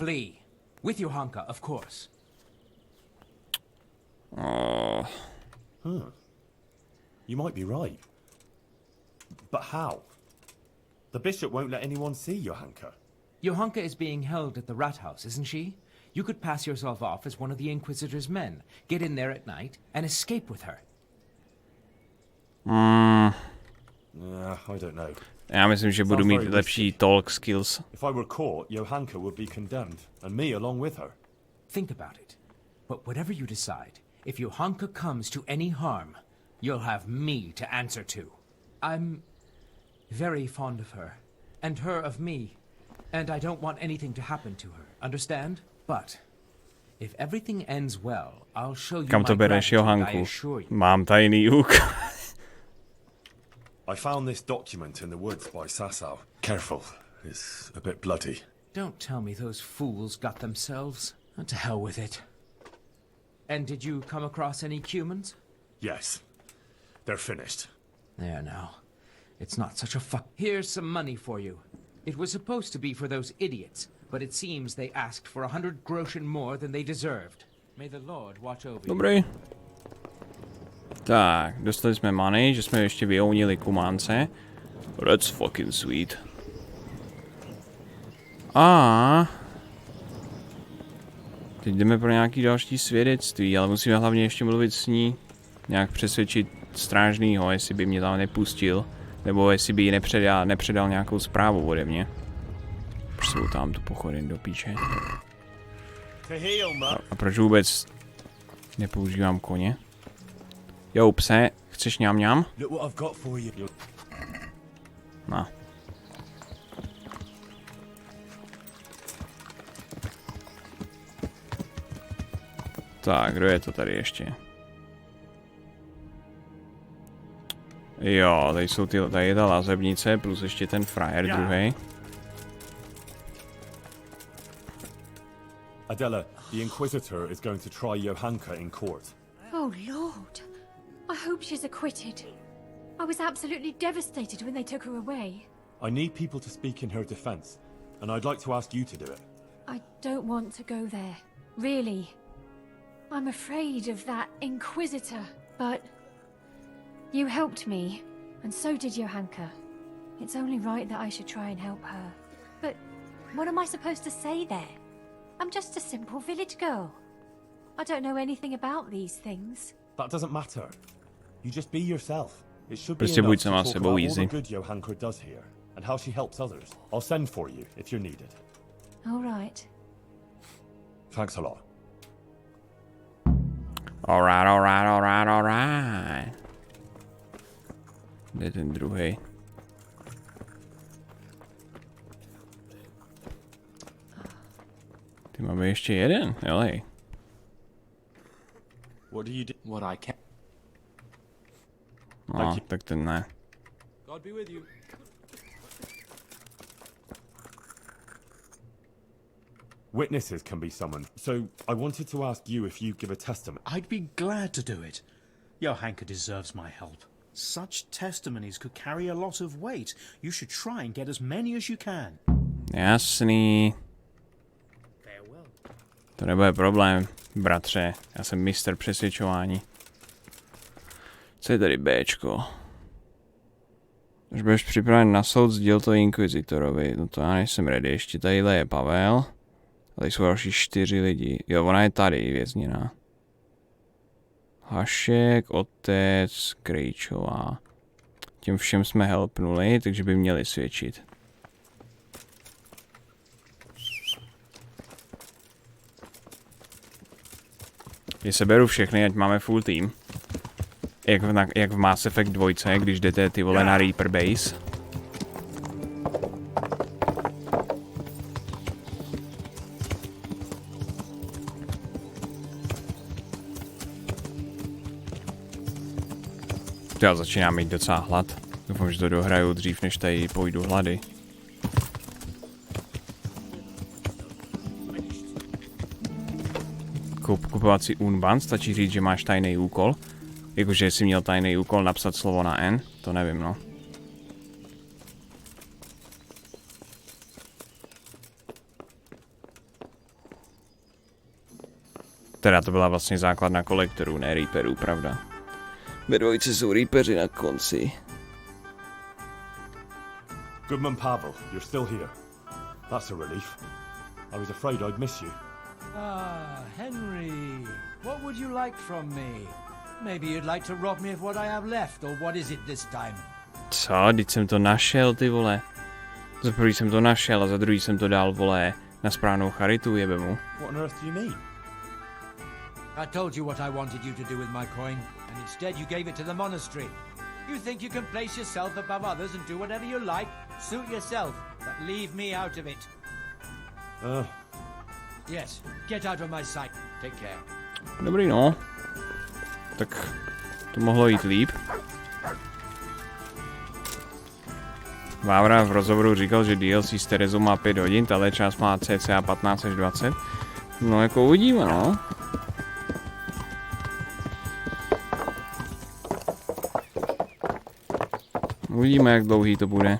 Flee. With Johanka, of course. You might be right. But how? The bishop won't let anyone see Johanka. Johanka is being held at the rat house, isn't she? You could pass yourself off as one of the Inquisitor's men, get in there at night, and escape with her. I don't know. Já myslím, že budu mít lepší talk skills. If I were caught, Johanka would be condemned, and me along with her. Think about it. But whatever you decide, if Johanka comes to any harm, you'll have me to answer to. I'm very fond of her, and her of me, and I don't want anything to happen to her, understand? But if everything ends well, I'll show you Kam to my bereš, gratitude, Johanku? I assure you. Mám tajný úkol. I found this document in the woods by Sasau. Careful, it's a bit bloody. Don't tell me those fools got themselves. To hell with it. And did you come across any humans? Yes, they're finished. There now. It's not such a fuck. Here's some money for you. It was supposed to be for those idiots, but it seems they asked for 100 groschen more than they deserved. May the Lord watch over you. Dobrý. Tak, dostali jsme money, že jsme ještě vyhounili kumánce. That's fucking sweet. A teď jdeme pro nějaký další svědectví, ale musíme hlavně ještě mluvit s ní. Nějak přesvědčit strážnýho, jestli by mě tam nepustil. Nebo jestli by jí nepředal nějakou zprávu ode mě. Proč jsou tam tu pochodem do píče? A proč vůbec nepoužívám koně? Jo, pse, chceš ňam? No. Tak, kdo je to tady ještě? Jo, tady je ta lazebnice, plus ještě ten frajer druhý. Adela, the Inquisitor is going to try Johanka in court. Oh, Lord. I hope she's acquitted. I was absolutely devastated when they took her away. I need people to speak in her defense, and I'd like to ask you to do it. I don't want to go there. Really. I'm afraid of that Inquisitor, but you helped me, and so did Johanka. It's only right that I should try and help her. But what am I supposed to say there? I'm just a simple village girl. I don't know anything about these things. That doesn't matter. You just be yourself. It should be Prostě enough buď to sama talk sebou, about all easy. the good Johanka does here, and how she helps others. I'll send for you if you're needed. All right. Thanks a lot. Alright. Kde je ten druhý? Ty máme ještě jeden, jelej. What do you do? What I can. No, tak ten ne. God be with you. Witnesses can be summoned, so I wanted to ask you if you give a testament. I'd be glad to do it. Johanka deserves my help. Such testimonies could carry a lot of weight. You should try and get as many as you can. Jasný. Farewell. To nebude problém, bratře. Já jsem mistr přesvědčování. Co je tady Bčko? Už budeš připraven na soud, sděl to Inquisitorovi. No to já nejsem ready. Ještě tadyhle je Pavel. Tady jsou další 4 lidi. Jo, ona je tady vězněná. Hašek, otec, Krejčová. Těm všem jsme helpnuli, takže by měli svědčit. Je seberu všechny, ať máme full team. Jak v Mass Effect 2, když jdete ty vole na Reaper Base. Já začínám mít docela hlad. Doufám, že to dohraju dřív, než tady půjdu hlady. Kupovat si Unban, stačí říct, že máš tajný úkol. Jakože jsi měl tajný úkol napsat slovo na N, to nevím, no. Teda to byla vlastně základna kolektorů, ne reaperů, pravda. Ve dvojce jsou reapeři na konci. Goodman Pavel, you're still here. That's a relief. I was afraid I'd miss you. Ah, Henry. What would you like from me? Maybe you'd like to rob me of what I have left, or what is it this time? Co? Teď jsem to našel, ty vole. Za prvý jsem to našel a za druhý jsem to dal, vole, na správnou charitu, jebe mu. What on earth do you mean? I told you what I wanted you to do with my coin, and instead you gave it to the monastery. You think you can place yourself above others and do whatever you like? Suit yourself, but leave me out of it. Yes, get out of my sight. Take care. Dobrý, no. Tak to mohlo jít líp. Vávra v rozhovoru říkal, že DLC s Terezou má 5 hodin, tahle část má cca 15 až 20. No jako uvidíme, no. Uvidíme, jak dlouhý to bude.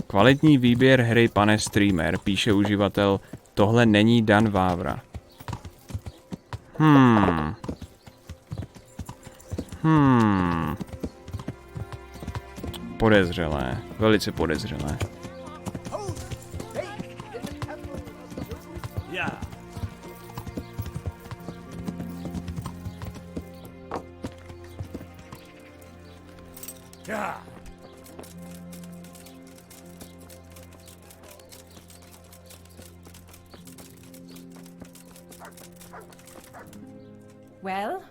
Kvalitní výběr hry, pane streamer, píše uživatel. Tohle není Dan Vávra. Podezřelé. Velice podezřelé. Well,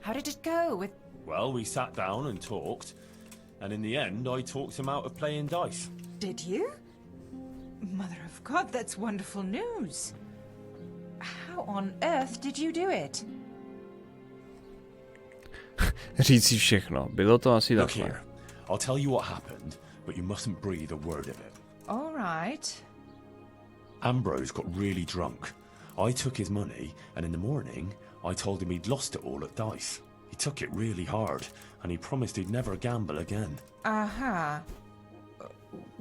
how did it go with... Well, we sat down and talked, and in the end, I talked him out of playing dice. Did you? Mother of God, that's wonderful news. How on earth did you do it? Říct si všechno. Bylo to asi Look takhle. here, I'll tell you what happened, but you mustn't breathe a word of it. All right. Ambrose got really drunk. I took his money, and in the morning, I told him he'd lost it all at dice. He took it really hard, and he promised he'd never gamble again. Aha.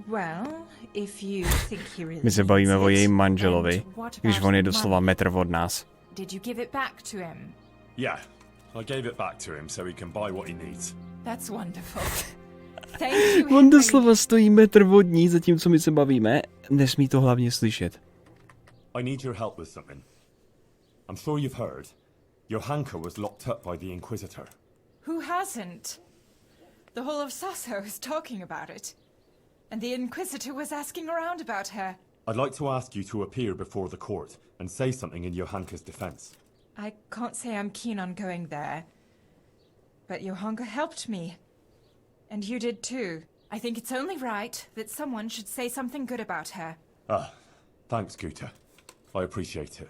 Well, if you think he really My se bavíme o needs it, jejím manželovi, and what když about on je the doslova money? metr od nás. Did you give it back to him? Yeah, I gave it back to him so he can buy what he needs. That's wonderful. Thank you, On Henry. doslova stojí metr od ní, zatímco my se bavíme. Nesmí to hlavně slyšet. I need your help with something. I'm sure you've heard. Johanka was locked up by the Inquisitor. Who hasn't? The whole of Sasso is talking about it. And the Inquisitor was asking around about her. I'd like to ask you to appear before the court and say something in Johanka's defense. I can't say I'm keen on going there. But Johanka helped me. And you did too. I think it's only right that someone should say something good about her. Ah, thanks, Guta. I appreciate it.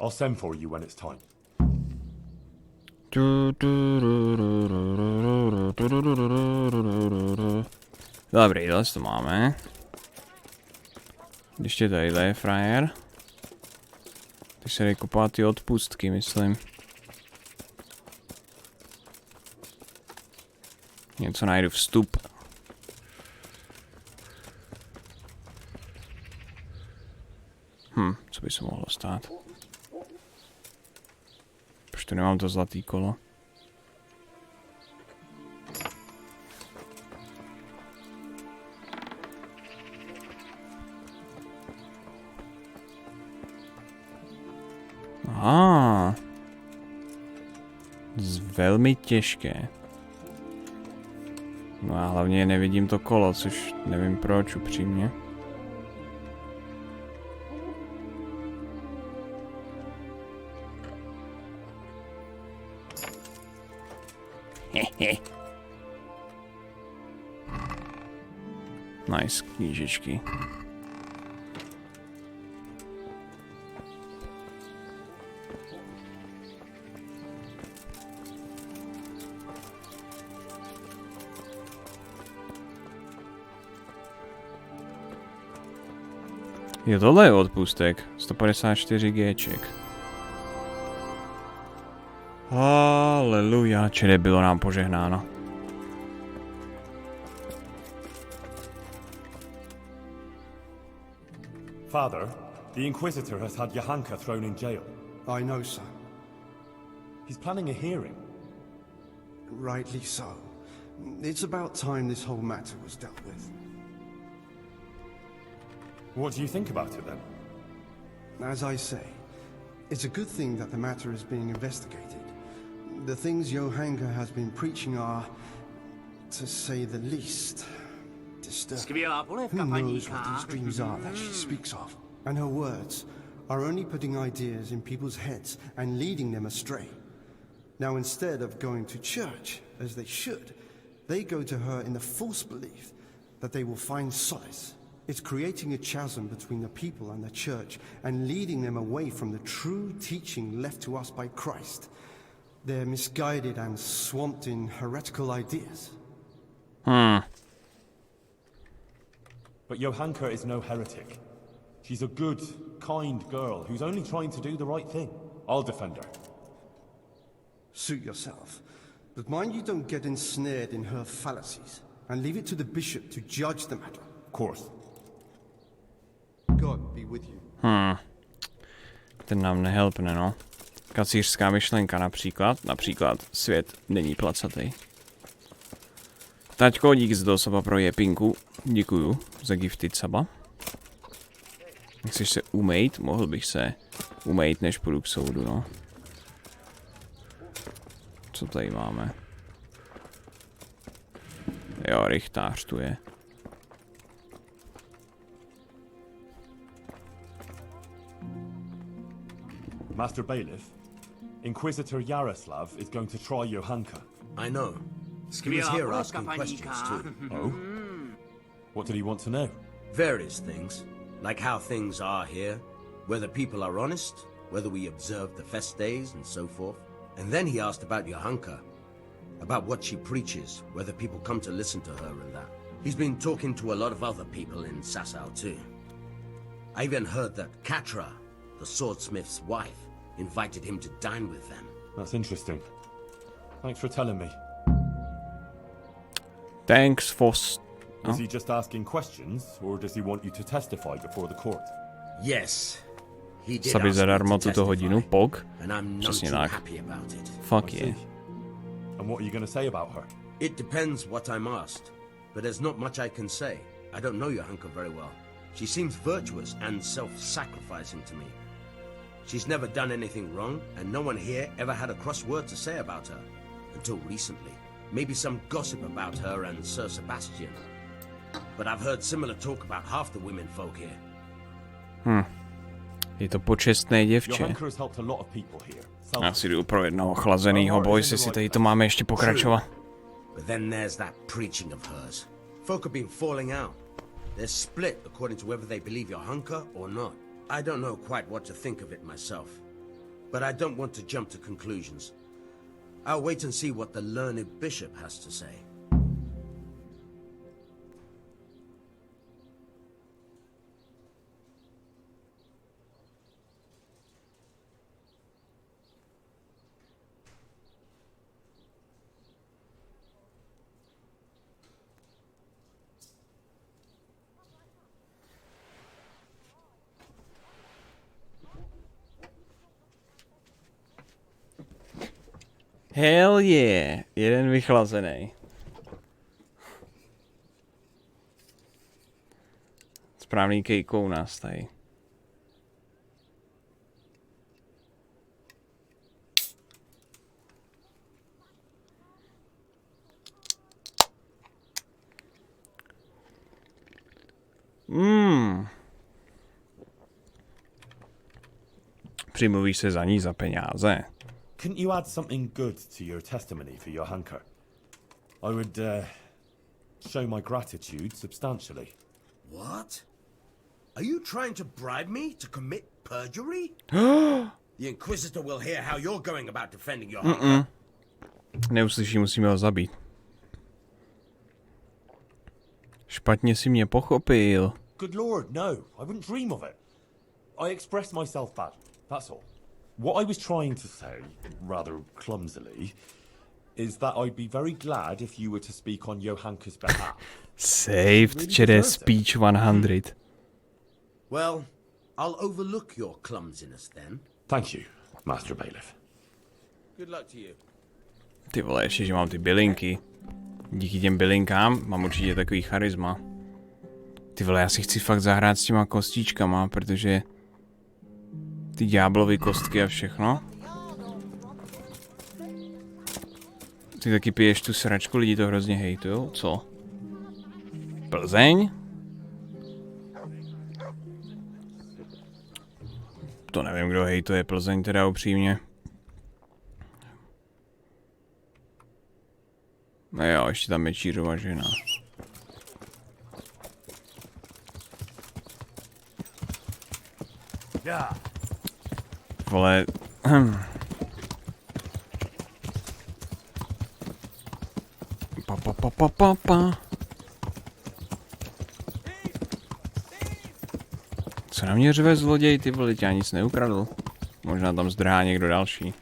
I'll send for you when it's time. Dobrý, to máme. Ještě tadyhle je frajer. Ty se jde kupovat ty odpustky, myslím. Něco najdu vstup. Co by se mohlo stát? Proč tu nemám to zlatý kolo? Aha. Velmi těžké. No a hlavně nevidím to kolo, což nevím proč, upřímně. Nice, knížečky. Jo, tohle je odpustek. 154 Gček. Haleluja, čili bylo nám požehnáno. Father, The Inquisitor has had Johanka thrown in jail. I know so. He's planning a hearing. Rightly so. It's about time this whole matter was dealt with. What do you think about it then? As I say, it's a good thing that the matter is being investigated. The things Johanka has been preaching are, to say the least, disturbing. Who knows what these dreams are that she speaks of? And her words are only putting ideas in people's heads and leading them astray. Now, instead of going to church, as they should, they go to her in the false belief that they will find solace. It's creating a chasm between the people and the church and leading them away from the true teaching left to us by Christ. They're misguided and swamped in heretical ideas. But Johanka is no heretic. She's a good, kind girl who's only trying to do the right thing. I'll defend her. Suit yourself. But mind you don't get ensnared in her fallacies, and leave it to the bishop to judge the matter. Of course. God be with you. Ten nám nehelpne, no. Kacířská myšlenka například svět není placatý. Taťko, díky za toho saba pro jepinku. Děkuju za gifted saba. Chceš se umejt? Mohl bych se umejt, než půjdu k soudu, no. Co tady máme? Jo, rychtář tu je. Master Bailiff, Inquisitor Yaroslav is going to try Johanka. I know. He was here asking questions too. Oh? What did he want to know? Various things, like how things are here, whether people are honest, whether we observe the fest days and so forth. And then he asked about Johanka, about what she preaches, whether people come to listen to her and that. He's been talking to a lot of other people in Sasau too. I even heard that Katra, the swordsmith's wife, invited him to dine with them. That's interesting. Thanks for telling me. Thanks for... Is he just asking questions, or does he want you to testify before the court? Yes. He did Sabi ask me zadarmo to tuto hodinu, testify, pog. and I'm not Přesně too tak. happy about it. Fuck I yeah. see. And what are you going to say about her? It depends what I'm asked, but there's not much I can say. I don't know Johanka very well. She seems virtuous and self-sacrificing to me. She's never done anything wrong, and no one here ever had a cross word to say about her. Until recently. Maybe some gossip about her and Sir Sebastian. But I've heard similar talk about half the women folk here. Je to počestné děvče. Johanka has helped a lot of people here. Já si jdu pro jednoho chlazenýho boj, si tady to máme ještě pokračovat. But then there's that preaching of hers. Folk have been falling out. They're split according to whether they believe Johanka or not. I don't know quite what to think of it myself. But I don't want to jump to conclusions. I'll wait and see what the learned bishop has to say. Hell yeah, jeden vychlazený. Správný kejkou nás tady. Přimluvíš se za ní za peníze. Couldn't you add something good to your testimony for Johanka? I would, show my gratitude substantially. What? Are you trying to bribe me to commit perjury? The Inquisitor will hear how you're going about defending Johanka. Neuslyší, musíme ho zabít. Špatně si mě pochopil. Good lord, no. I wouldn't dream of it. I expressed myself badly, that's all. What I was trying to say, rather clumsily, is that I'd be very glad if you were to speak on Johanka's behalf. Saved, Really čere deserves it. speech 100. Well, I'll overlook your clumsiness then. Thank you, Master Bailiff. Good luck to you. Ty vole, ještě, že mám ty bylinky. Díky těm bylinkám mám určitě takový charisma. Ty vole, já si chci fakt zahrát s těma kostičkama, protože ty ďáblovy kostky a všechno. Ty taky piješ tu sračku, lidi to hrozně hejtujou, co? Plzeň? To nevím, kdo hejtuje Plzeň, teda upřímně. No jo, ještě tam je Čířova žena. Vole... Pa. Co na mě řve zloděj, ty vole, já nic neukradl. Možná tam zdrhá někdo další.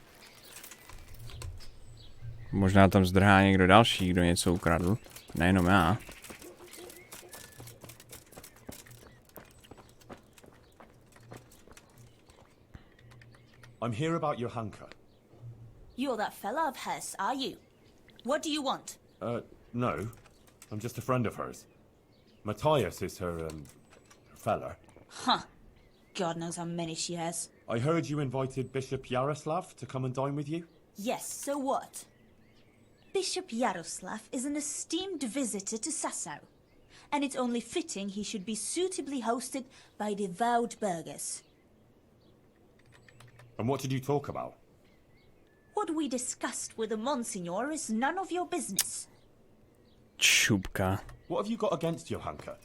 Možná tam zdrhá někdo další, kdo něco ukradl. Nejenom já. I'm here about Johanka. You're that fella of hers, are you? What do you want? No. I'm just a friend of hers. Matthias is her fella. Huh. God knows how many she has. I heard you invited Bishop Yaroslav to come and dine with you? Yes, so what? Bishop Yaroslav is an esteemed visitor to Sassau, and it's only fitting he should be suitably hosted by devout burghers. And what did you talk about? What we discussed with the Monsignor is none of your business. Čupka. What have you got against Johanka?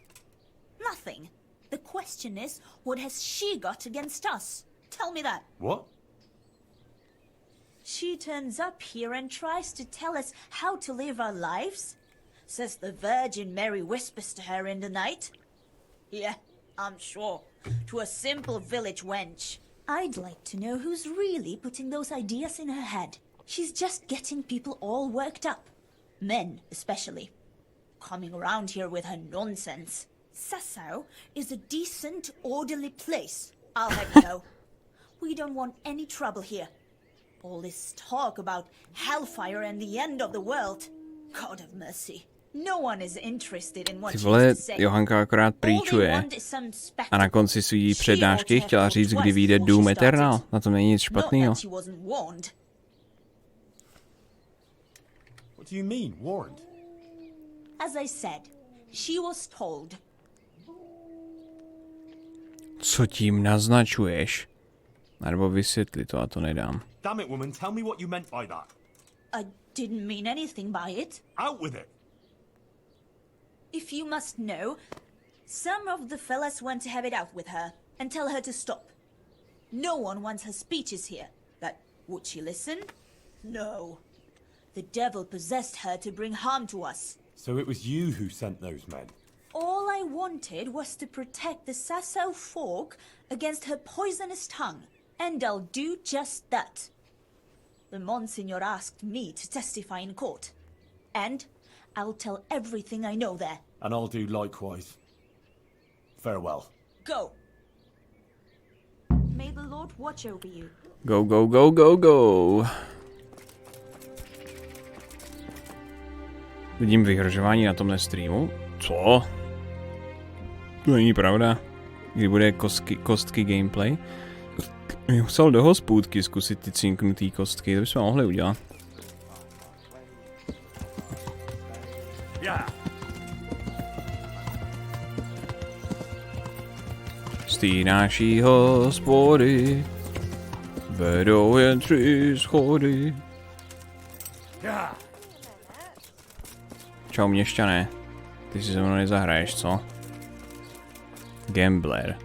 Nothing. The question is, what has she got against us? Tell me that. What? She turns up here and tries to tell us how to live our lives. Says the Virgin Mary whispers to her in the night. Yeah, I'm sure. To a simple village wench. I'd like to know who's really putting those ideas in her head. She's just getting people all worked up. Men, especially. Coming around here with her nonsense. Sassau is a decent, orderly place, I'll have you know. We don't want any trouble here. All this talk about hellfire and the end of the world. God have mercy. No one is interested in what Ty she vole, has to say. Johanka akorát prýčuje. A na konci své přednášky chtěla říct, kdy vyjde Doom Eternal. Na tom není nic špatného. What do you mean, warned? As I said, she was told. Co tím naznačuješ? Nebo vysvětli to, a to nedám. Damn it, woman, tell me what you meant by that. I didn't mean anything by it. Out with it! If you must know, some of the fellas want to have it out with her and tell her to stop. No one wants her speeches here. But would she listen? No. The devil possessed her to bring harm to us. So it was you who sent those men? All I wanted was to protect the Sassau folk against her poisonous tongue. And I'll do just that. The Monsignor asked me to testify in court. And I'll tell everything I know there. And I'll do likewise. Farewell. Go. May the Lord watch over you. Go, go, go, go, go. Vidím vyhrožování na tomhle streamu. Co? To není pravda. Kdy bude kostky gameplay? Musel do hospůdky zkusit ty cinknutý kostky, to bychom mohli udělat. Z té naší hospody vedou jen 3 schody. Čau měšťané, ty si se mnou nezahraješ, co? Gambler.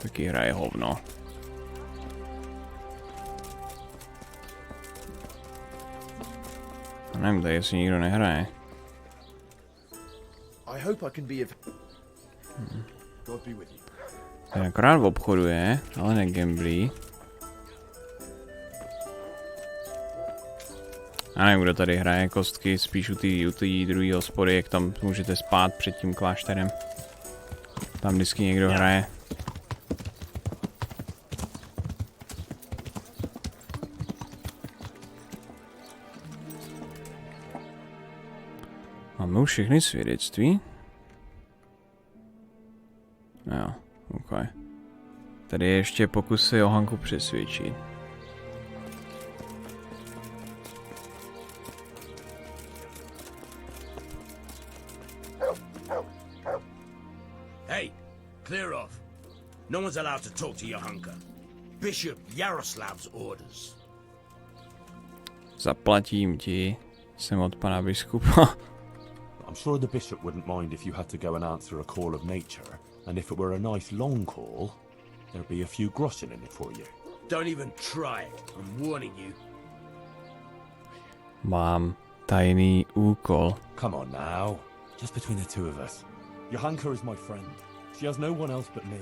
Taky hraje hovno. Nevím, tady jestli nikdo nehraje. Ten akorát obchoduje, ale negamblí. Já nevím, kdo tady hraje kostky, spíš u té druhé hospody, jak tam můžete spát před tím klášterem. Tam vždycky někdo hraje. Máme už všechny svědectví? Jo, ok. Tady je ještě pokus se Johanku přesvědčit. Hey, clear off. No one's allowed to talk to Johanka. Bishop Yaroslav's orders. Zaplatím ti. Jsem od pana biskupa. I'm sure the bishop wouldn't mind if you had to go and answer a call of nature, and if it were a nice long call, there'd be a few groschen in it for you. Don't even try it. I'm warning you. Mám tajný úkol. Come on now. Just between the two of us. Johanka is my friend. She has no one else but me.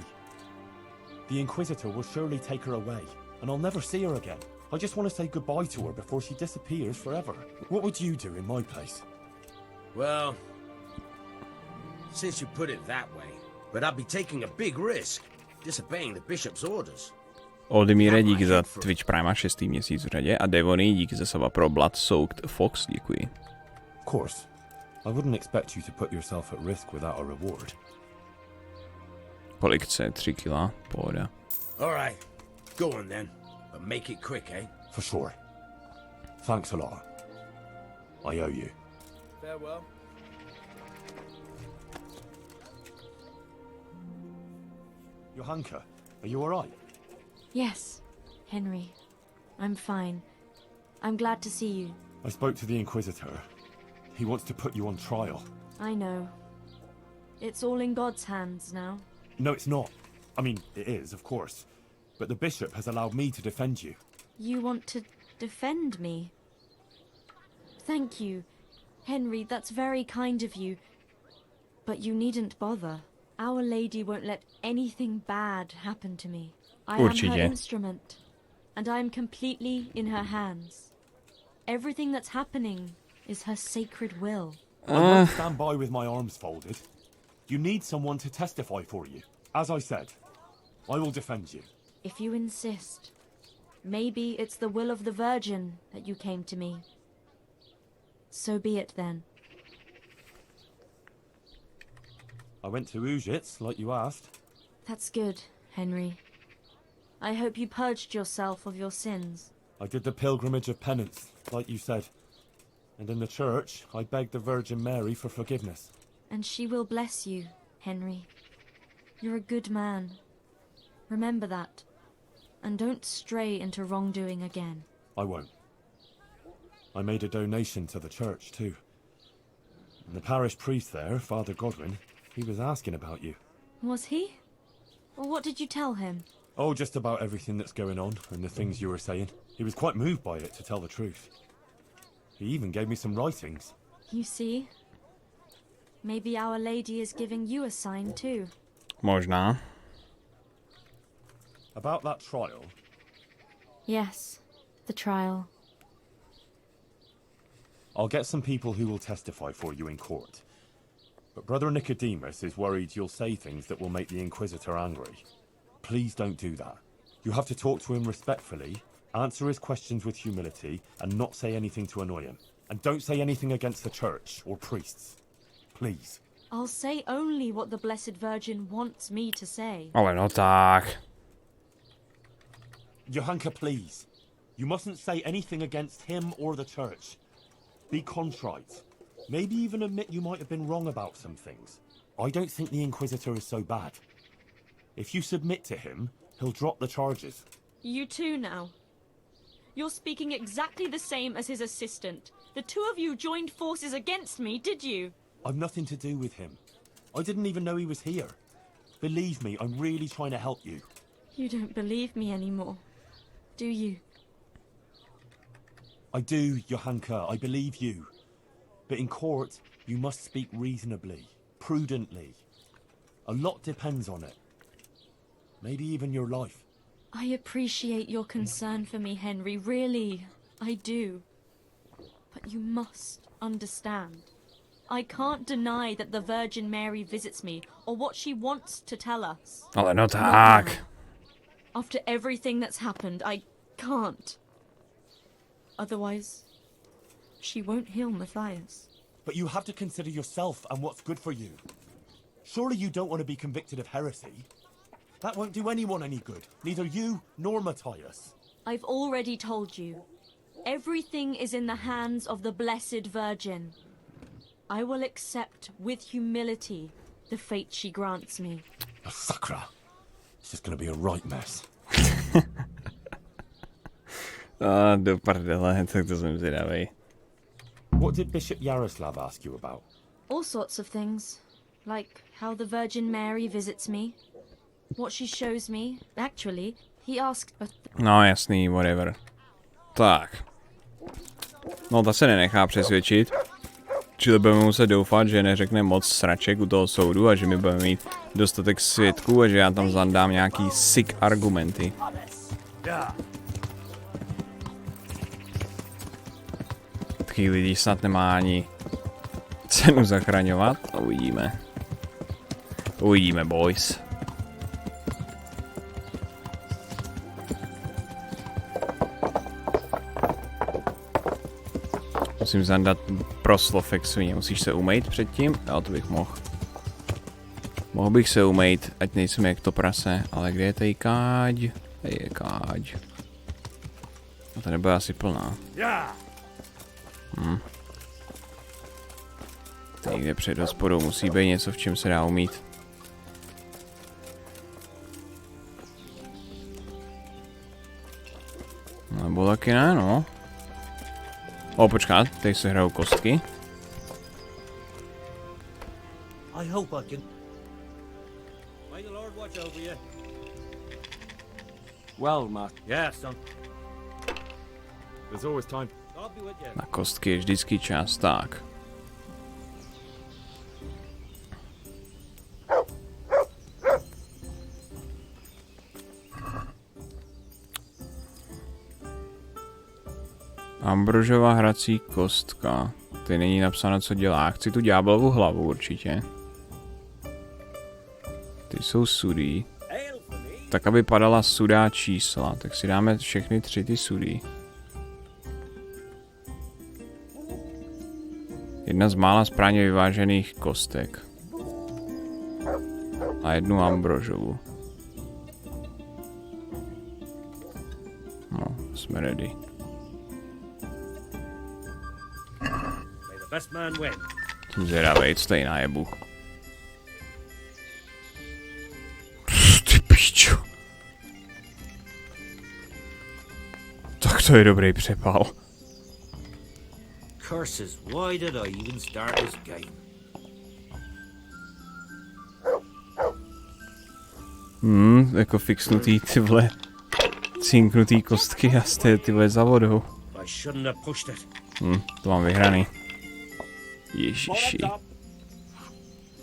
The Inquisitor will surely take her away, and I'll never see her again. I just want to say goodbye to her before she disappears forever. What would you do in my place? Well, since you put it that way, but I'd be taking a big risk, disobeying the bishop's orders. Oldemire, díky za Twitch Prima 6. měsíc v řadě a Devony, díky za seba pro Blood Soaked Fox, děkuji. Of course. I wouldn't expect you to put yourself at risk without a reward. Kolik chce? 3 kila? Pohoda. Alright, go on then, but make it quick, eh? For sure. Thanks a lot. I owe you. Farewell. Johanka, are you alright? Yes, Henry. I'm fine. I'm glad to see you. I spoke to the Inquisitor. He wants to put you on trial. I know. It's all in God's hands now. No, it's not. I mean, it is, of course. But the bishop has allowed me to defend you. You want to defend me? Thank you. Henry, that's very kind of you. But you needn't bother. Our Lady won't let anything bad happen to me. I am her instrument, and I am completely in her hands. Everything that's happening is her sacred will. I won't stand by with my arms folded. You need someone to testify for you. As I said, I will defend you. If you insist. Maybe it's the will of the Virgin that you came to me. So be it then. I went to Ujits, like you asked. That's good, Henry. I hope you purged yourself of your sins. I did the pilgrimage of penance, like you said. And in the church, I begged the Virgin Mary for forgiveness. And she will bless you, Henry. You're a good man. Remember that. And don't stray into wrongdoing again. I won't. I made a donation to the church, too. And the parish priest there, Father Godwin, he was asking about you. Was he? Well, what did you tell him? Oh, just about everything that's going on and the things you were saying. He was quite moved by it, to tell the truth. He even gave me some writings. You see? Maybe Our Lady is giving you a sign too. Možná. About that trial? Yes, the trial. I'll get some people who will testify for you in court. But Brother Nicodemus is worried you'll say things that will make the Inquisitor angry. Please don't do that. You have to talk to him respectfully, answer his questions with humility, and not say anything to annoy him. And don't say anything against the church or priests. Please. I'll say only what the Blessed Virgin wants me to say. Ale no tak. Johanka, please. You mustn't say anything against him or the church. Be contrite. Maybe even admit you might have been wrong about some things. I don't think the Inquisitor is so bad. If you submit to him, he'll drop the charges. You too now. You're speaking exactly the same as his assistant. The two of you joined forces against me, did you? I've nothing to do with him. I didn't even know he was here. Believe me, I'm really trying to help you. You don't believe me anymore, do you? I do, Johanka, I believe you. But in court, you must speak reasonably, prudently. A lot depends on it. Maybe even your life. I appreciate your concern for me, Henry, really, I do. But you must understand. I can't deny that the Virgin Mary visits me, or what she wants to tell us. Ale no tak. After everything that's happened, I can't. Otherwise, she won't heal Matthias. but you have to consider yourself and what's good for you. Surely you don't want to be convicted of heresy? That won't do anyone any good, neither you nor Matthias. I've already told you. Everything is in the hands of the Blessed Virgin. I will accept with humility the fate she grants me. Oh, Sakra. It's just gonna be a right mess. Do prdele, tak to jsem zvědavej. What did Bishop Yaroslav ask you about? All sorts of things. Like how the Virgin Mary visits me. What she shows me. Actually, he asked... No jasný, whatever. Tak. No ta se nenechá přesvědčit. Čili budeme muset doufat, že neřekne moc sraček u toho soudu a že my budeme mít dostatek svědků a že já tam zandám nějaký sick argumenty. Takových lidí snad nemá ani cenu zachraňovat. Uvidíme. Uvidíme, boys. Musím zandat proslofek svině. Musíš se umýt předtím? Jo, to bych mohl. Mohl bych se umýt, ať nejsem jak to prase. Ale kde je tady káď? Tady je káď. A ta nebude asi plná. Tady někde před hospodou musí být něco, v čem se dá umýt. Nebo taky ne, no. O, počkat, tady se hrajou kostky. I hope I can. May the Lord watch over you. Well, Matt. Yeah, son. There's always time. God be with you. Na kostky je vždycky čas, tak. Ambrožová hrací kostka. Tady není napsáno, co dělá. Chci tu ďáblovu hlavu určitě. Ty jsou sudý. Tak, aby padala sudá čísla. Tak si dáme všechny 3 ty sudý. Jedna z mála správně vyvážených kostek. A jednu ambrožovu. No, jsme ready. Best man win. Jsem zvědavej, co tady najebu. Ty pičo. Tak to je dobrý přepal. Curses, why did I even start this game? Jako fixnutý ty vole. Cinknutý kostky a jste ty vole za vodou. I shouldn't have pushed it. To mám vyhraný. Ježiši.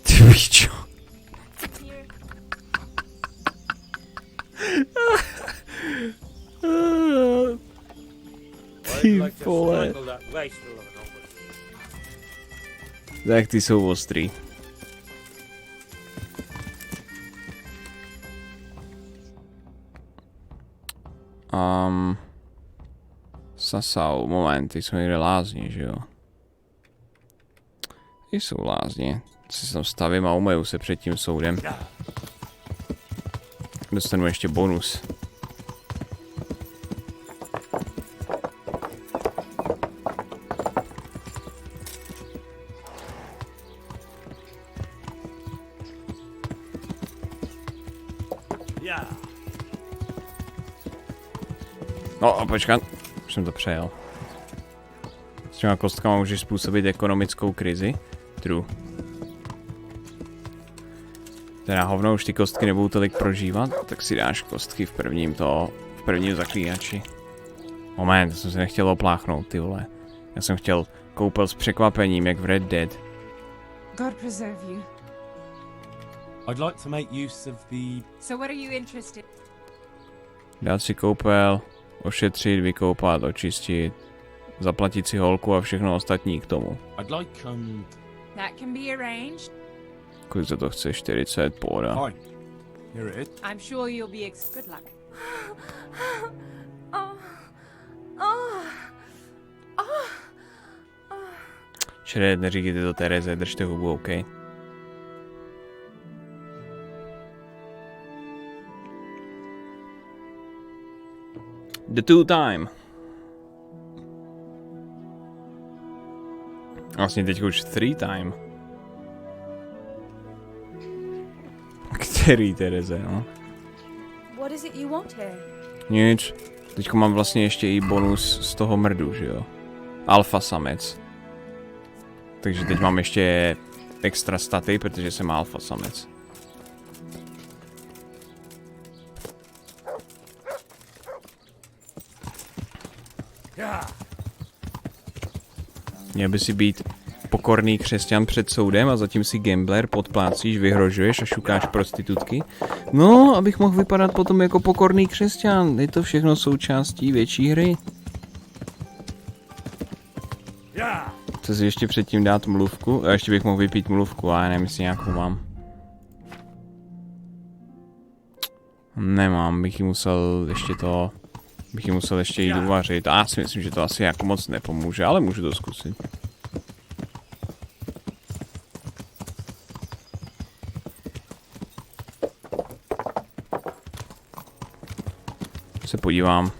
Ty pičo. Ty vole. Tak ty jsou ostrý. Sasau, moment, ty jsou někde lázně, že jo? Ty jsou lázně. Si tam stavím a umeju se před tím soudem. Dostanu ještě bonus. No a počkat, už jsem to přejel. S těma kostkama můžeš způsobit ekonomickou krizi. True. Teda hovno, už ty kostky nebudou tolik prožívat, tak si dáš kostky v prvním zaklínači. Moment, já jsem se nechtěl opláchnout, ty vole. Já jsem chtěl koupel s překvapením, jak v Red Dead. God preserve you. I'd like to make use of the... So what are you interested? Dát si koupel, ošetřit, vykoupat, očistit, zaplatit si holku a všechno ostatní k tomu. I'd like, That can be arranged. Kolik za to chce? 40, pohoda. Fine. Here it is. I'm sure you'll be good luck. Čili neříkejte to Tereze, držte hubu, OK? The two time. Vlastně teď už three time. Který Tereze, no? What is it you want here? Nic. Teďko mám vlastně ještě i bonus z toho mrdu, že jo? Alfa samec. Takže teď mám ještě extra staty, protože jsem alfa samec. Měl by si být pokorný křesťan před soudem a zatím si gambler, podplácíš, vyhrožuješ a šukáš prostitutky. No, abych mohl vypadat potom jako pokorný křesťan. Je to všechno součástí větší hry. Chce si ještě předtím dát mluvku? A ještě bych mohl vypít mluvku, ale nevím, jestli nějakou mám. Nemám, bych ji musel ještě jít uvařit. A já si myslím, že to asi jako moc nepomůže, ale můžu to zkusit. Se podívám.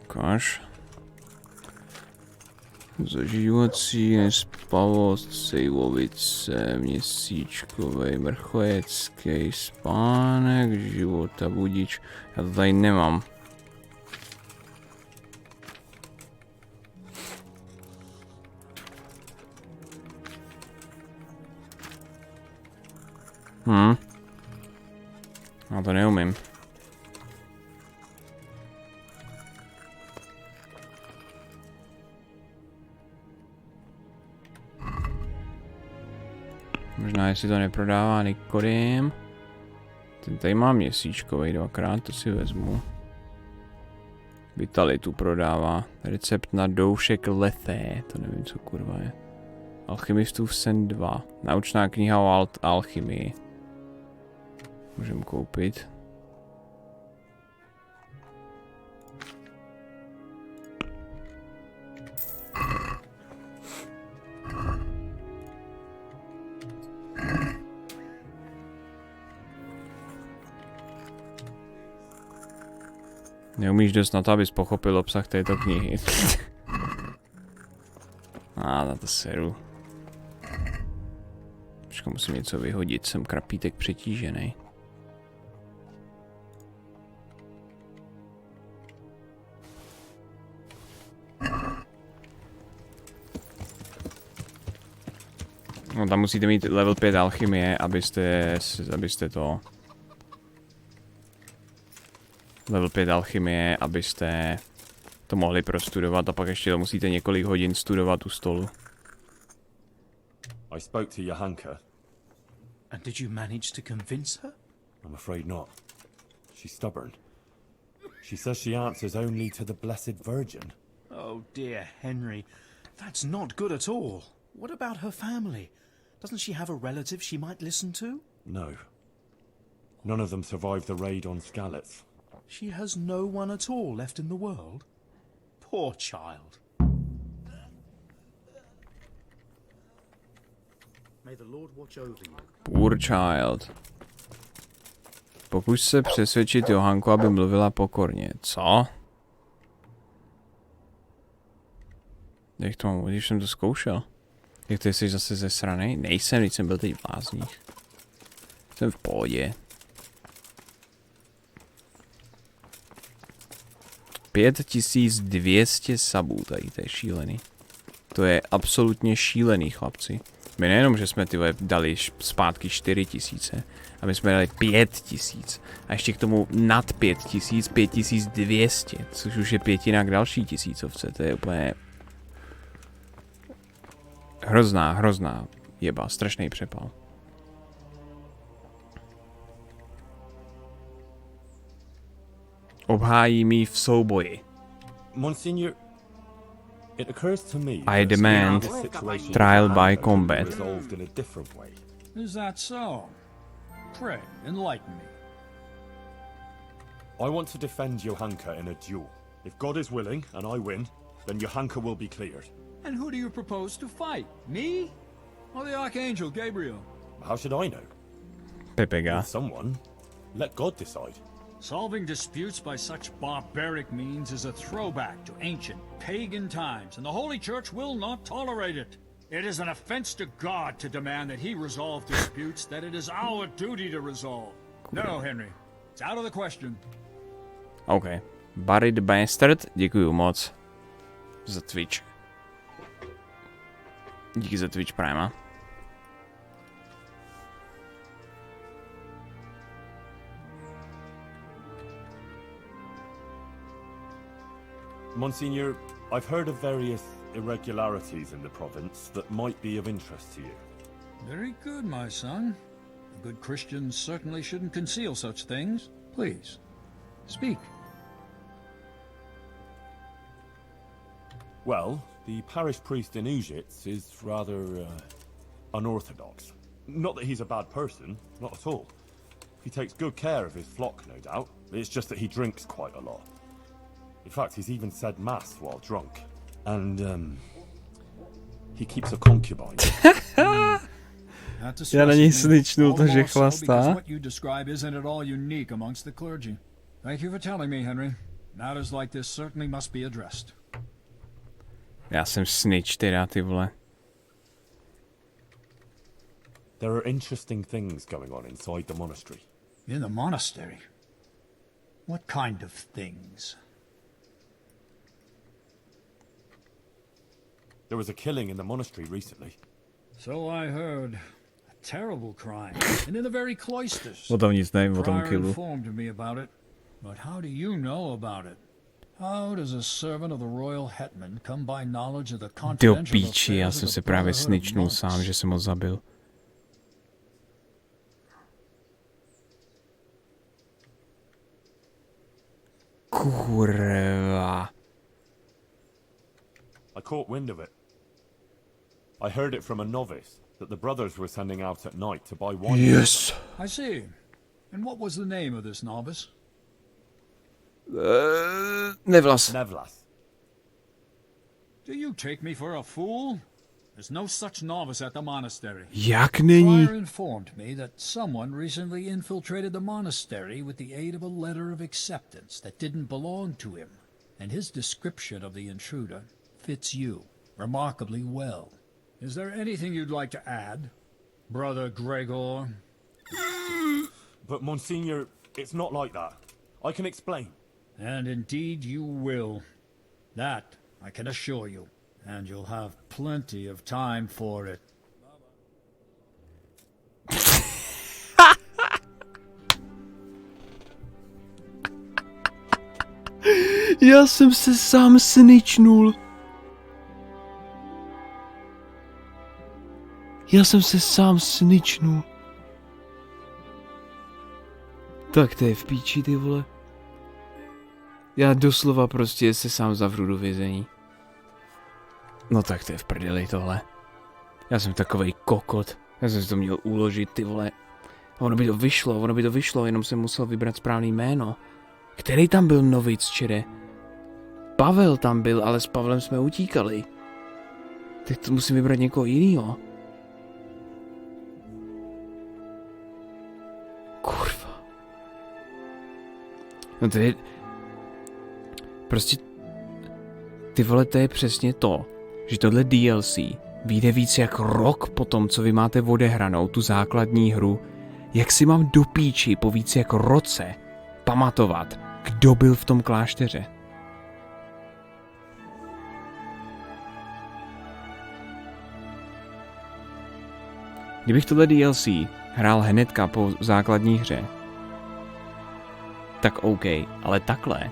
Ukáž. Zažívací, nespavost, sejvovice, měsíčkovej, mrchojecký, spánek, života, budič. Já to tady nemám. Já to neumím. Možná jestli to neprodává Nikodem. Ten tady má měsíčkovej dvakrát, to si vezmu. Vitalitu prodává. Recept na doušek leté, to nevím co kurva je. Alchymistův sen 2. Naučná kniha o alchymii. Můžeme koupit. Neumíš dost na to, abys pochopil obsah této knihy. Na to seru. Počkej, musím něco vyhodit, jsem krapítek přetížený. No tam musíte mít level 5 alchymie, abyste to... Level 5 alchymie, abyste to mohli prostudovat a pak ještě to musíte několik hodin studovat u stolu. I spoke to Johanka. And did you manage to convince her? I'm afraid not. She's stubborn. She says she answers only to the Blessed Virgin. Oh dear, Henry. That's not good at all. What about her family? Doesn't she have a relative she might listen to? No. None of them survived the raid on Skalitz. She has no one at all left in the world? Poor child. May the Lord watch over you. Poor child. Pokuš se přesvědčit Johanku, aby mluvila pokorně. Co? Jak to mám, když jsem to zkoušel? Jak ty jsi zase zesranej? Nejsem, když jsem byl teď v lázních. Jsem v pohodě. 5200 sabů tady, to je šílený. To je absolutně šílený, chlapci. My nejenom, že jsme ty dali zpátky 4000, a my jsme dali 5000. A ještě k tomu nad 5000, 5200, což už je pětina k další tisícovce, to je úplně... Hrozná jeba, strašný přepal. Obhájí mi v souboji. Monsignor, it occurs to me I demand trial by combat. resolved in a different way. Is that so? Pray, enlighten me. I want to defend Johanka in a duel. If God is willing, and I win, then Johanka will be cleared. And who do you propose to fight? Me? Or the Archangel Gabriel? How should I know? Pepega. With someone. Let God decide. Solving disputes by such barbaric means is a throwback to ancient pagan times, and the Holy Church will not tolerate it. It is an offense to God to demand that he resolve disputes that it is our duty to resolve. No, Henry. It's out of the question. OK. Barry the Bastard, děkuju moc za Twitch. Díky za Twitch Prima. Monsignor, I've heard of various irregularities in the province that might be of interest to you. Very good, my son. A good Christian certainly shouldn't conceal such things. Please, speak. Well, the parish priest in Ujits is rather unorthodox. Not that he's a bad person, not at all. He takes good care of his flock, no doubt. It's just that he drinks quite a lot. In fact, he's even said mass while drunk. And, he keeps a concubine. Já na něj sličnul to, že chlastá. What you describe isn't at all unique amongst the clergy. Thank you for telling me, Henry. Matters like this certainly must be addressed. Já jsem snitch teda, ty vole. There are interesting things going on inside the monastery. In the monastery? What kind of things? There was a killing in the monastery recently. So I heard. A terrible crime. And in the very cloisters. O tom nic nevím, o tom Prior killu. informed me about it. But how do you know about it? How does a servant of the royal hetman come by knowledge of the Do confidential píči, já affairs jsem of se the právě Brotherhood of snitchnul Monks? sám, že jsem ho zabil. Kurva. I caught wind of it. I heard it from a novice that the brothers were sending out at night to buy wine. Yes. I see. And what was the name of this novice? Nevlas. Nevlas. Do you take me for a fool? There's no such novice at the monastery. Jak není? Prior informed me that someone recently infiltrated the monastery with the aid of a letter of acceptance that didn't belong to him, and his description of the intruder fits you remarkably well. Is there anything you'd like to add, Brother Gregor? But Monsignor, it's not like that. I can explain. And indeed you will. That I can assure you. And you'll have plenty of time for it. Já jsem se sám snitchnul. Já jsem se sám snitchnul. Tak to je v píči, ty vole. Já doslova prostě se sám zavřu do vězení. No tak to je v prdeli tohle. Já jsem takovej kokot. Já jsem si to měl uložit, ty vole. Ono by to vyšlo, jenom jsem musel vybrat správný jméno. Který tam byl novic, čere? Pavel tam byl, ale s Pavlem jsme utíkali. Tak to musím vybrat někoho jinýho. Kurva. No to je... Prostě... Ty vole, to je přesně to, že tohle DLC vyjde víc jak rok po tom, co vy máte odehranou tu základní hru. Jak si mám do píči po víc jak roce pamatovat, kdo byl v tom klášteře? Kdybych tohle DLC hrál hnedka po základní hře, tak OK, ale takhle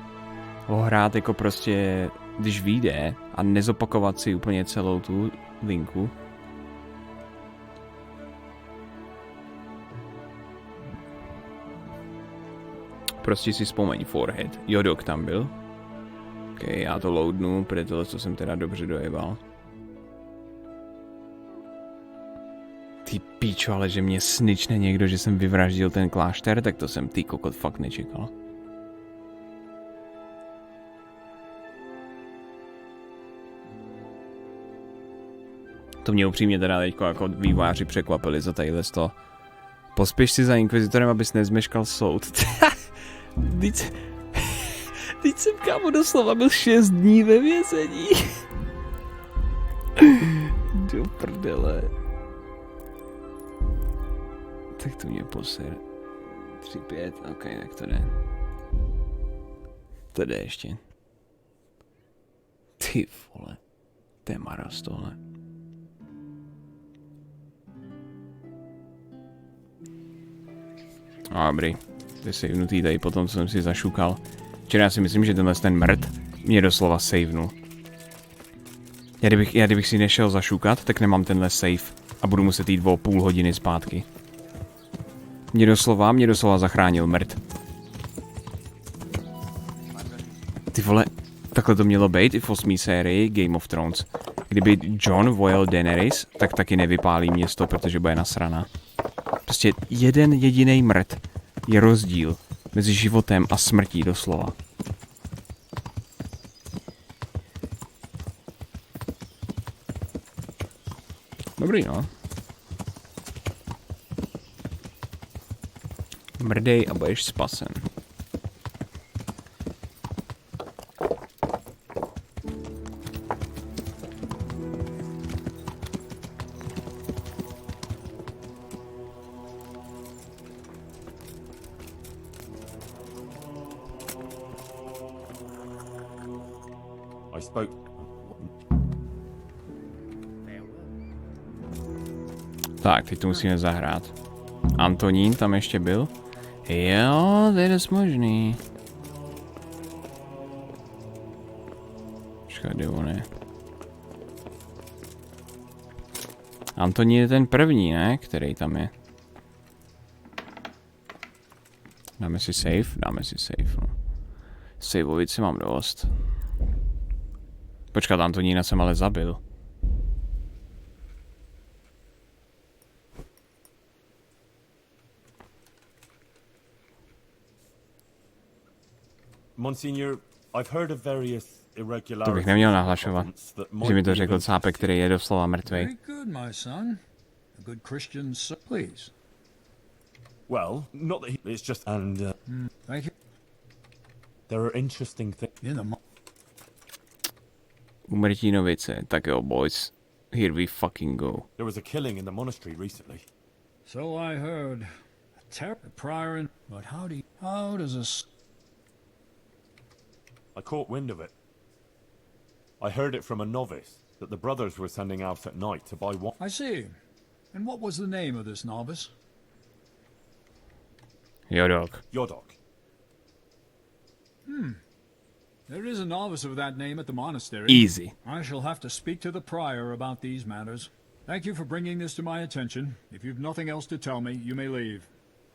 ho hrát jako prostě, když vyjde a nezopakovat si úplně celou tu linku. Prostě si vzpomeň Forehead. Jodok tam byl. OK, já to loadnu, protože tohle, co jsem teda dobře dojebal. Ty píčo, ale že mě snične někdo, že jsem vyvraždil ten klášter, tak to jsem ty kokot fakt nečekal. To mě upřímně teda teďko jako vývojáři překvapili za tadyhle to. Pospěš si za inkvizitorem, abys nezmeškal soud. Teď jsem, kámo, doslova byl 6 dní ve vězení. Do prdele. Tak to mě poser. 3-5, ok, tak to jde. To jde ještě. Ty vole. To je maras tohle. Dobrý. To je savenutý tady potom, co jsem si zašukal. Včera si myslím, že tenhle ten mrt mě doslova savenul. Já kdybych si nešel zašukat, tak nemám tenhle save a budu muset jít o půl hodiny zpátky. Mě doslova zachránil mrt. Ty vole, takhle to mělo být i v 8. sérii Game of Thrones. Kdyby Jon vojel Daenerys, tak taky nevypálí město, protože bude nasraná. Prostě jeden jediný mrt je rozdíl mezi životem a smrtí doslova. Dobrý, no. Mrdej a budeš spasen. Tak, teď to musíme zahrát. Antonín tam ještě byl? Jo, to je dost možný. Počkej, kde on je? Antonín je ten první, ne? Který tam je. Dáme si save? Dáme si save, no. Saveovit si mám dost. Počkat, Antonína jsem ale zabil. Monsignor, I've heard of various irregularities. To bych neměl nahlašovat, že mi to řekl cápek, který je doslova mrtvej. Very good, my son. A good Christian, please. Well, not that it's just and Thank you. there are interesting things. Umrtí novice, tak jo, boys. Here we fucking go. There was a killing in the monastery recently. So I heard. A prior in... But how does a... I caught wind of it. I heard it from a novice that the brothers were sending out at night to buy wine. I see. And what was the name of this novice? Jodok. Yodok. There is a novice of that name at the monastery. Easy. I shall have to speak to the prior about these matters. Thank you for bringing this to my attention. If you've nothing else to tell me, you may leave.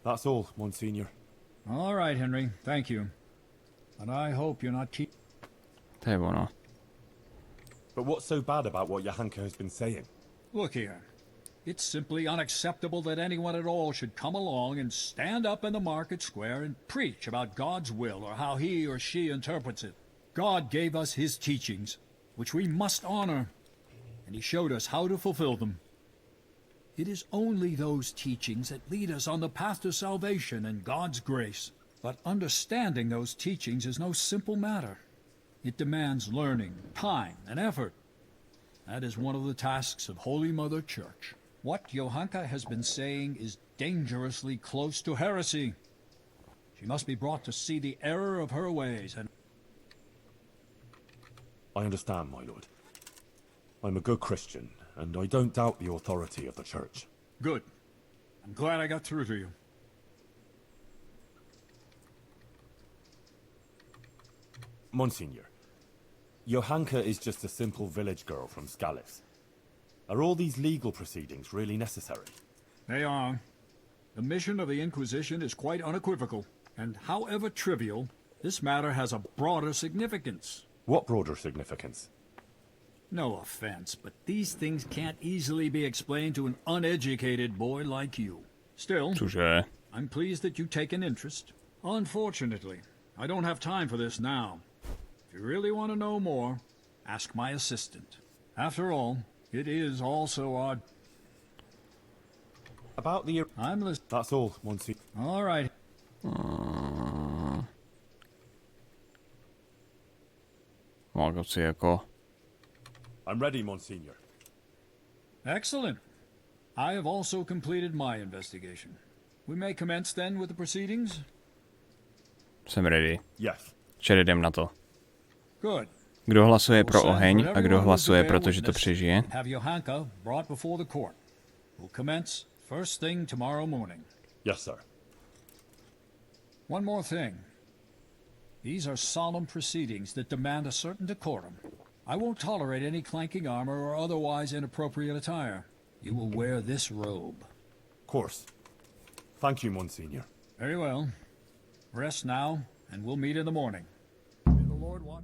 That's all, Monsignor. All right, Henry. Thank you. But I hope you're not keep... To je ono. But what's so bad about what Johanka has been saying? Look here. It's simply unacceptable that anyone at all should come along and stand up in the market square and preach about God's will or how he or she interprets it. God gave us his teachings, which we must honor, and he showed us how to fulfill them. It is only those teachings that lead us on the path to salvation and God's grace. But understanding those teachings is no simple matter. It demands learning, time, and effort. That is one of the tasks of Holy Mother Church. What Johanka has been saying is dangerously close to heresy. She must be brought to see the error of her ways and... I understand, my lord. I'm a good Christian, and I don't doubt the authority of the church. Good. I'm glad I got through to you. Monsignor, Johanka is just a simple village girl from Scallis. Are all these legal proceedings really necessary? They are. The mission of the Inquisition is quite unequivocal, and however trivial, this matter has a broader significance. What broader significance? No offense, but these things can't easily be explained to an uneducated boy like you. Still, Cože? I'm pleased that you take an interest. Unfortunately, I don't have time for this now. If you really want to know more, ask my assistant. After all, it is also our... About the... I'm listening. That's all, Monsignor. All right. Mohl si jako... I'm ready, Monsignor. Excellent. I have also completed my investigation. We may commence then with the proceedings? Jsem ready. Yes. Čili jdem na to. Good. Kdo hlasuje pro oheň a kdo hlasuje pro to, že to přežije? Have Johanka brought before the court. We'll commence first thing tomorrow morning. Yes, sir. One more thing. These are solemn proceedings that demand a certain decorum. I won't tolerate any clanking armor or otherwise inappropriate attire. You will wear this robe. Of course. Thank you, Monsignor. Very well. Rest now, and we'll meet in the morning. May the Lord watch.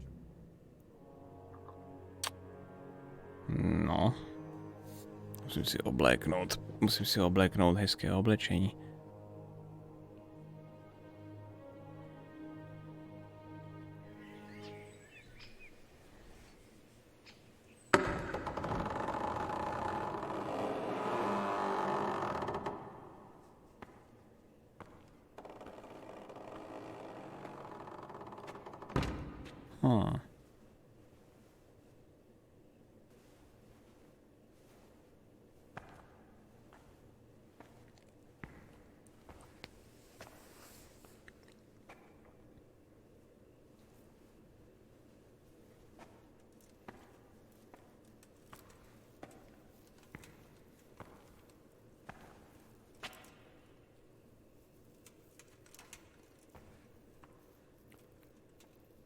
No. Musím si obléknout hezké oblečení.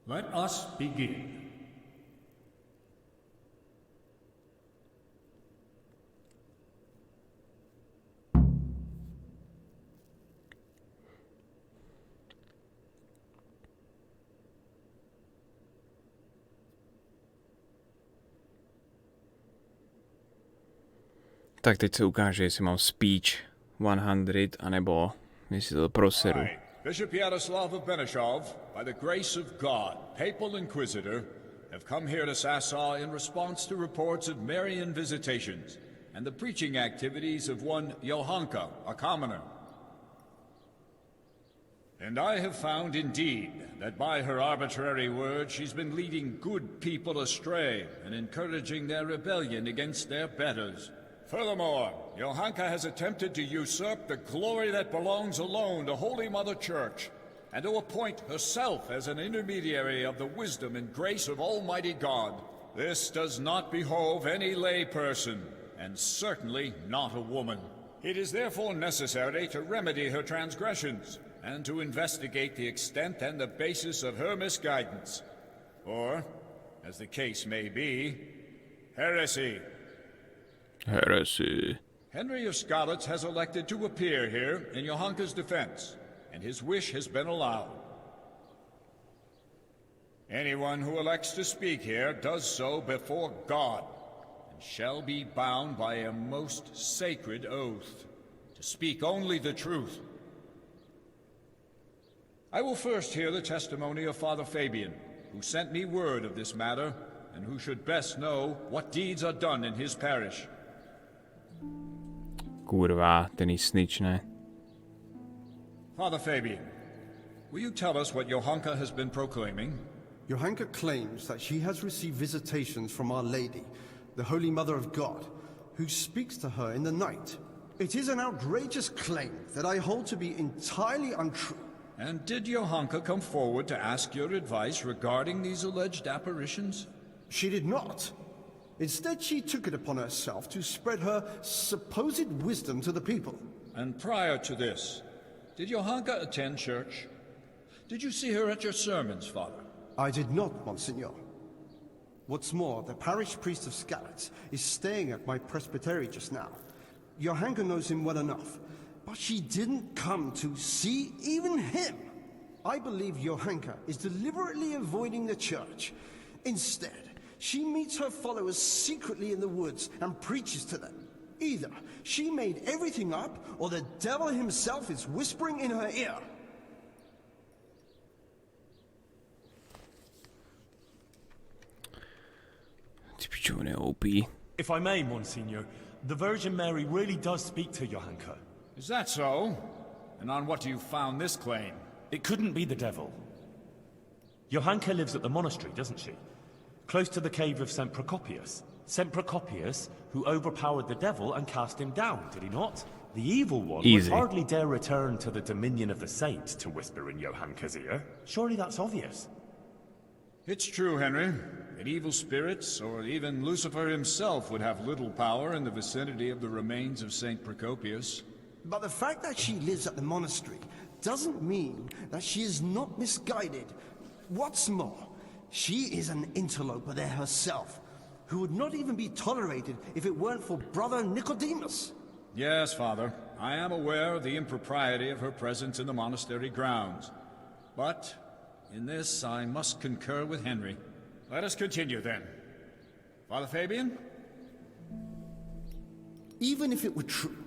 Let us begin. Tak teď se ukáže, jestli mám speech 100, anebo jestli to proseru. Bishop Yaroslav of Benešov, by the grace of God, Papal Inquisitor, have come here to Sasau in response to reports of Marian visitations and the preaching activities of one Johanka, a commoner. And I have found indeed that by her arbitrary words she's been leading good people astray and encouraging their rebellion against their betters. Furthermore, Johanka has attempted to usurp the glory that belongs alone to Holy Mother Church, and to appoint herself as an intermediary of the wisdom and grace of Almighty God. This does not behove any lay person, and certainly not a woman. It is therefore necessary to remedy her transgressions, and to investigate the extent and the basis of her misguidance. Or, as the case may be, heresy. Heresy. Henry of Skalitz has elected to appear here in Johanka's defense, and his wish has been allowed. Anyone who elects to speak here does so before God, and shall be bound by a most sacred oath, to speak only the truth. I will first hear the testimony of Father Fabian, who sent me word of this matter, and who should best know what deeds are done in his parish. Kurva, ten snitch, ne? Father Fabian, will you tell us what Johanka has been proclaiming? Johanka claims that she has received visitations from Our Lady, the Holy Mother of God, who speaks to her in the night. It is an outrageous claim that I hold to be entirely untrue. And did Johanka come forward to ask your advice regarding these alleged apparitions? She did not. Instead, she took it upon herself to spread her supposed wisdom to the people. And prior to this, did Johanka attend church? Did you see her at your sermons, Father? I did not, Monsignor. What's more, the parish priest of Skalitz is staying at my presbytery just now. Johanka knows him well enough, but she didn't come to see even him. I believe Johanka is deliberately avoiding the church. Instead, She meets her followers secretly in the woods and preaches to them. Either she made everything up, or the devil himself is whispering in her ear. If I may, Monsignor, the Virgin Mary really does speak to Johanka. Is that so? And on what do you found this claim? It couldn't be the devil. Johanka lives at the monastery, doesn't she? Close to the cave of St. Procopius. St. Procopius, who overpowered the devil and cast him down, did he not? The evil one would hardly dare return to the dominion of the saints to whisper in Johanka's ear. Surely that's obvious. It's true, Henry. That evil spirits, or even Lucifer himself, would have little power in the vicinity of the remains of St. Procopius. But the fact that she lives at the monastery doesn't mean that she is not misguided. What's more, she is an interloper there herself, who would not even be tolerated if it weren't for Brother Nicodemus. Yes, Father. I am aware of the impropriety of her presence in the monastery grounds. But in this I must concur with Henry. Let us continue then. Father Fabian? Even if it were true,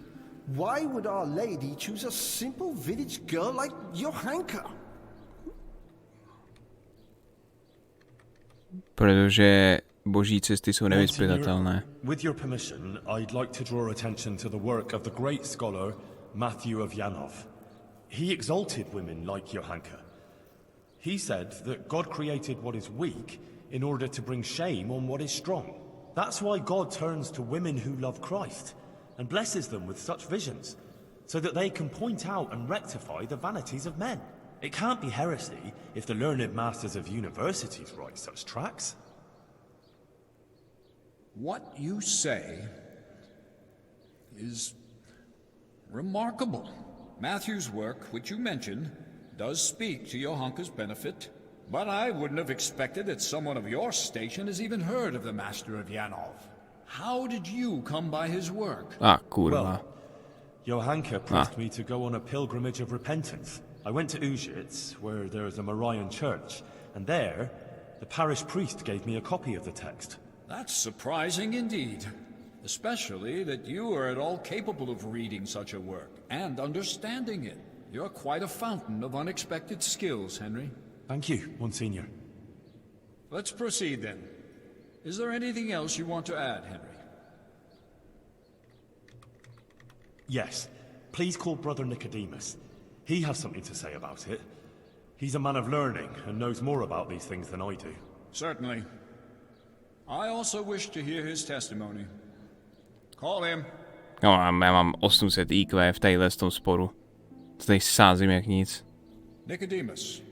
why would Our Lady choose a simple village girl like Johanka? Protože boží cesty jsou nevyzpytatelné. With your permission, I'd like to draw attention to the work of the great scholar Matthew of Janov. He exalted women like Johanka. He said that God created what is weak in order to bring shame on what is strong. That's why God turns to women who love Christ and blesses them with such visions, so that they can point out and rectify the vanities of men. It can't be heresy if the learned masters of universities write such tracts. What you say is remarkable. Matthew's work, which you mentioned, does speak to Johanka's benefit, but I wouldn't have expected that someone of your station has even heard of the Master of Janov. How did you come by his work? Kurva. Well, Johanka pressed me to go on a pilgrimage of repentance. I went to Ujits, where there is a Marian church, and there, the parish priest gave me a copy of the text. That's surprising indeed, especially that you are at all capable of reading such a work and understanding it. You're quite a fountain of unexpected skills, Henry. Thank you, Monsignor. Let's proceed then. Is there anything else you want to add, Henry? Yes. Please call Brother Nicodemus. He has something to say about it. He's a man of learning and knows more about these things than I do. Certainly. I also wish to hear his testimony. Call him. No, já mám 800 IQ v téhle tom sporu. To tady sázím jak nic. Nicodemus,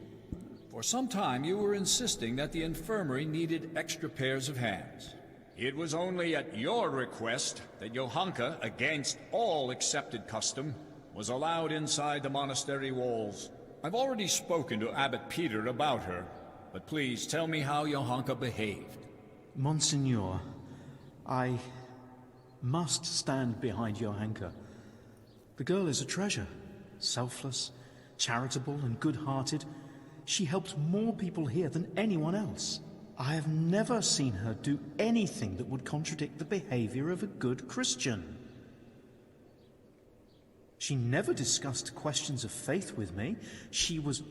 for some time you were insisting that the infirmary needed extra pairs of hands. It was only at your request that Johanka, against all accepted custom, was allowed inside the monastery walls. I've already spoken to Abbot Peter about her, but please tell me how Johanka behaved. Monsignor, I must stand behind Johanka. The girl is a treasure. Selfless, charitable, and good-hearted. She helps more people here than anyone else. I have never seen her do anything that would contradict the behavior of a good Christian. She never discussed questions of faith with me. She was